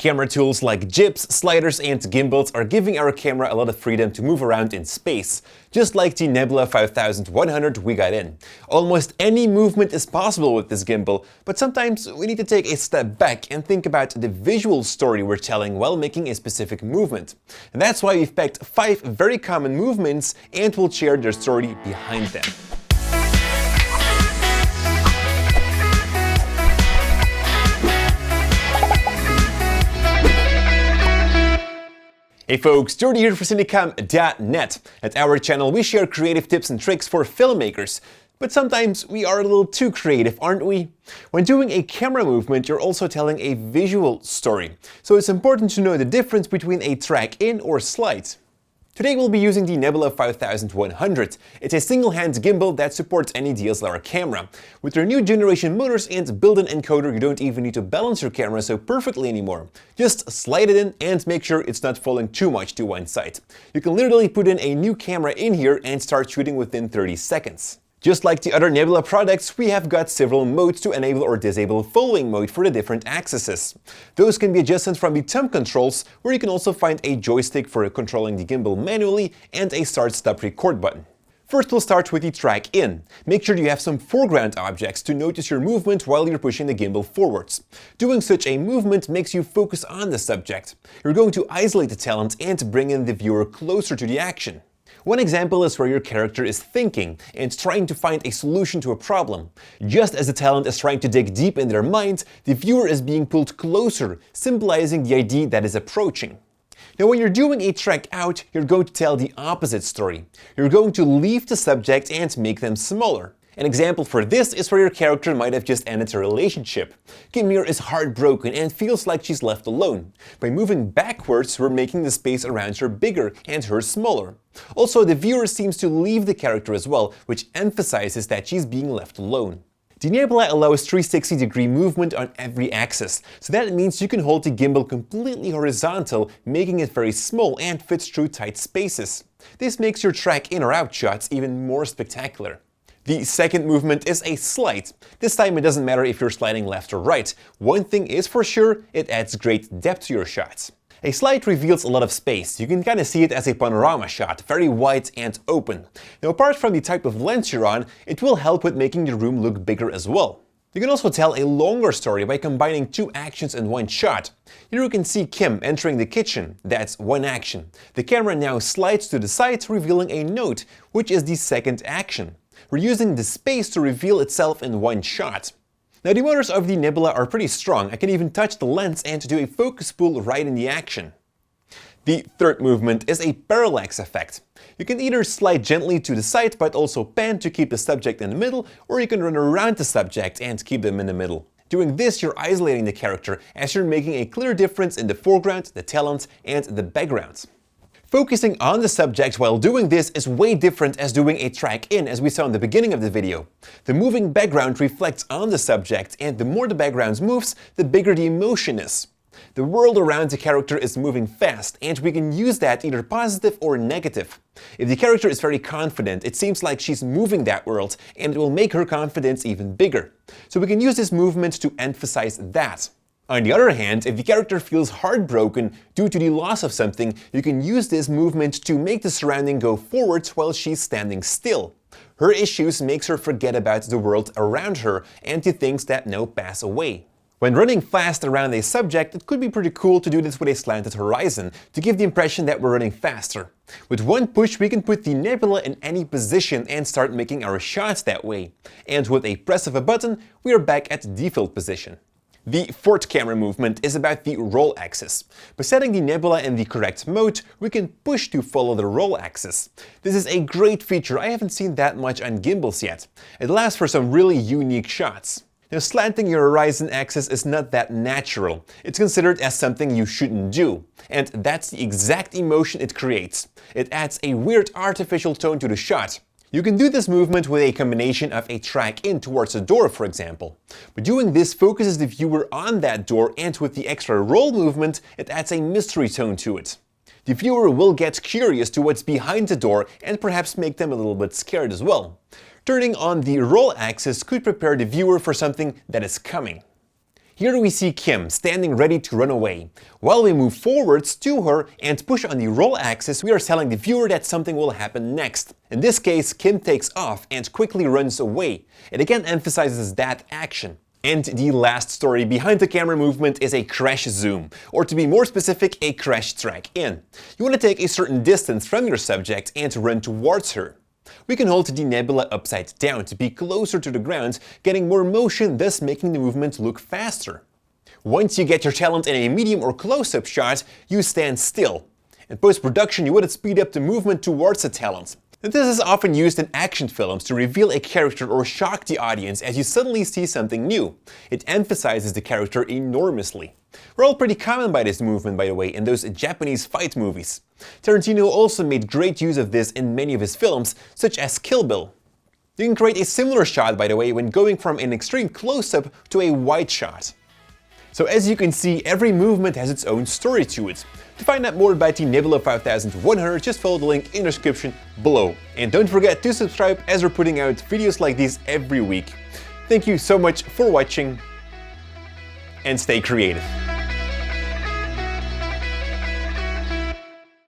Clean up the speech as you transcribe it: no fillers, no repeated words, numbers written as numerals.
Camera tools like jibs, sliders and gimbals are giving our camera a lot of freedom to move around in space, just like the Nebula 5100 we got in. Almost any movement is possible with this gimbal, but sometimes we need to take a step back and think about the visual story we're telling while making a specific movement. And that's why we've picked 5 very common movements and we'll share their story behind them. Hey folks, Jordy here for Cinecom.net. At our channel we share creative tips and tricks for filmmakers. But sometimes we are a little too creative, aren't we? When doing a camera movement, you're also telling a visual story. So it's important to know the difference between a track in or slide. Today we'll be using the Nebula 5100. It's a single-hand gimbal that supports any DSLR camera. With their new generation motors and built-in encoder, you don't even need to balance your camera so perfectly anymore. Just slide it in and make sure it's not falling too much to one side. You can literally put in a new camera in here and start shooting within 30 seconds. Just like the other Nebula products, we have got several modes to enable or disable following mode for the different axes. Those can be adjusted from the thumb controls, where you can also find a joystick for controlling the gimbal manually and a start-stop record button. First we'll start with the track in. Make sure you have some foreground objects to notice your movement while you're pushing the gimbal forwards. Doing such a movement makes you focus on the subject. You're going to isolate the talent and bring in the viewer closer to the action. One example is where your character is thinking and trying to find a solution to a problem. Just as the talent is trying to dig deep in their mind, the viewer is being pulled closer, symbolizing the idea that is approaching. Now when you're doing a track out, you're going to tell the opposite story. You're going to leave the subject and make them smaller. An example for this is where your character might have just ended a relationship. Kim here is heartbroken and feels like she's left alone. By moving backwards, we're making the space around her bigger and her smaller. Also, the viewer seems to leave the character as well, which emphasizes that she's being left alone. The Nebula allows 360-degree movement on every axis, so that means you can hold the gimbal completely horizontal, making it very small and fits through tight spaces. This makes your track in or out shots even more spectacular. The second movement is a slide. This time it doesn't matter if you're sliding left or right. One thing is for sure, it adds great depth to your shots. A slide reveals a lot of space. You can kind of see it as a panorama shot, very wide and open. Now apart from the type of lens you're on, it will help with making the room look bigger as well. You can also tell a longer story by combining 2 actions in one shot. Here you can see Kim entering the kitchen. That's one action. The camera now slides to the side, revealing a note, which is the second action. We're using the space to reveal itself in one shot. Now the motors of the Nebula are pretty strong. I can even touch the lens and do a focus pull right in the action. The third movement is a parallax effect. You can either slide gently to the side but also pan to keep the subject in the middle, or you can run around the subject and keep them in the middle. Doing this, you're isolating the character as you're making a clear difference in the foreground, the talent and the background. Focusing on the subject while doing this is way different as doing a track in, as we saw in the beginning of the video. The moving background reflects on the subject, and the more the background moves, the bigger the emotion is. The world around the character is moving fast, and we can use that either positive or negative. If the character is very confident, it seems like she's moving that world, and it will make her confidence even bigger. So we can use this movement to emphasize that. On the other hand, if the character feels heartbroken due to the loss of something, you can use this movement to make the surrounding go forward while she's standing still. Her issues makes her forget about the world around her and the things that now pass away. When running fast around a subject, it could be pretty cool to do this with a slanted horizon, to give the impression that we're running faster. With one push we can put the Nebula in any position and start making our shots that way. And with a press of a button, we are back at the default position. The fourth camera movement is about the roll axis. By setting the Nebula in the correct mode, we can push to follow the roll axis. This is a great feature. I haven't seen that much on gimbals yet. It allows for some really unique shots. Now, slanting your horizon axis is not that natural. It's considered as something you shouldn't do. And that's the exact emotion it creates. It adds a weird artificial tone to the shot. You can do this movement with a combination of a track in towards a door, for example. But doing this focuses the viewer on that door, and with the extra roll movement, it adds a mystery tone to it. The viewer will get curious to what's behind the door and perhaps make them a little bit scared as well. Turning on the roll axis could prepare the viewer for something that is coming. Here we see Kim standing ready to run away. While we move forwards to her and push on the roll axis, we are telling the viewer that something will happen next. In this case, Kim takes off and quickly runs away. It again emphasizes that action. And the last story behind the camera movement is a crash zoom, or to be more specific, a crash track in. You want to take a certain distance from your subject and run towards her. We can hold the Nebula upside down to be closer to the ground, getting more motion, thus making the movement look faster. Once you get your talent in a medium or close-up shot, you stand still. In post-production, you want to speed up the movement towards the talent. This is often used in action films to reveal a character or shock the audience as you suddenly see something new. It emphasizes the character enormously. We're all pretty common by this movement, by the way, in those Japanese fight movies. Tarantino also made great use of this in many of his films, such as Kill Bill. You can create a similar shot, by the way, when going from an extreme close-up to a wide shot. So as you can see, every movement has its own story to it. To find out more about the Nebula 5100, just follow the link in the description below. And don't forget to subscribe, as we're putting out videos like these every week. Thank you so much for watching, and stay creative.